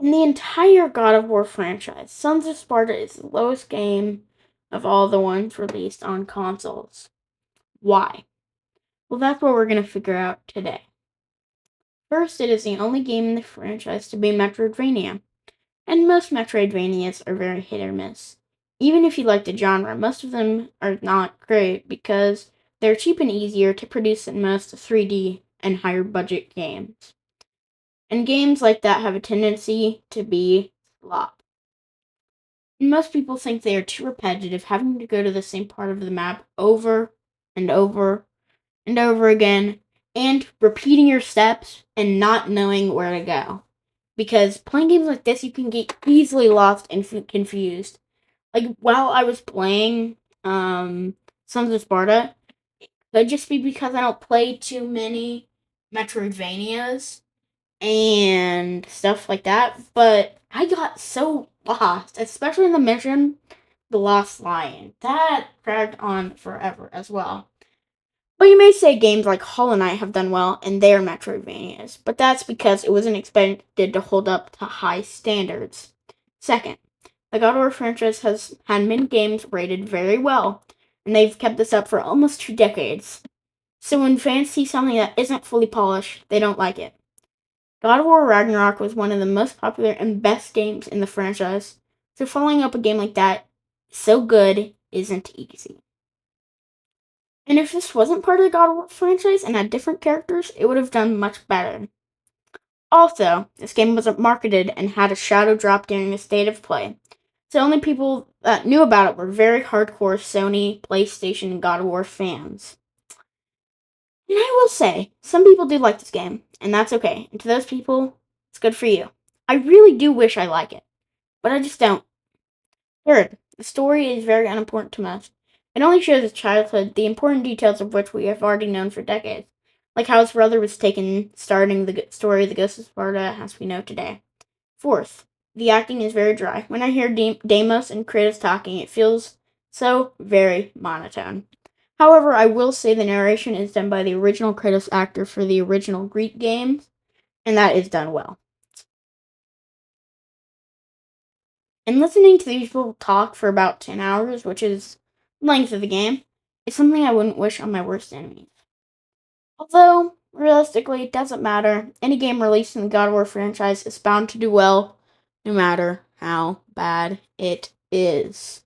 In the entire God of War franchise, Sons of Sparta is the lowest game of all the ones released on consoles. Why? Well, that's what we're going to figure out today. First, it is the only game in the franchise to be Metroidvania, and most Metroidvanias are very hit or miss. Even if you like the genre, most of them are not great because they're cheap and easier to produce than most 3D and higher budget games. And games like that have a tendency to be flop. Most people think they are too repetitive, having to go to the same part of the map over and over and over again, and repeating your steps and not knowing where to go. Because playing games like this, you can get easily lost and confused. Like, while I was playing Sons of Sparta, it could just be because I don't play too many Metroidvanias and stuff like that, but I got so lost, especially in the mission, The Lost Lion. That dragged on forever as well. But you may say games like Hollow Knight have done well in their Metroidvanias, but that's because it wasn't expected to hold up to high standards. Second, the God of War franchise has had many games rated very well, and they've kept this up for almost 2 decades. So when fans see something that isn't fully polished, they don't like it. God of War Ragnarok was one of the most popular and best games in the franchise, so following up a game like that so good isn't easy. And if this wasn't part of the God of War franchise and had different characters, it would have done much better. Also, this game wasn't marketed and had a shadow drop during the state of play, so only people that knew about it were very hardcore Sony, PlayStation, and God of War fans. And I will say, some people do like this game, and that's okay. And to those people, it's good for you. I really do wish I like it, but I just don't. Third, the story is very unimportant to most. It only shows his childhood, the important details of which we have already known for decades, like how his brother was taken, starting the story of the Ghost of Sparta as we know today. Fourth, the acting is very dry. When I hear Deimos and Kratos talking, it feels so very monotone. However, I will say the narration is done by the original Kratos actor for the original Greek games, and that is done well. And listening to these people talk for about 10 hours, which is the length of the game, is something I wouldn't wish on my worst enemies. Although, realistically, it doesn't matter. Any game released in the God of War franchise is bound to do well, no matter how bad it is.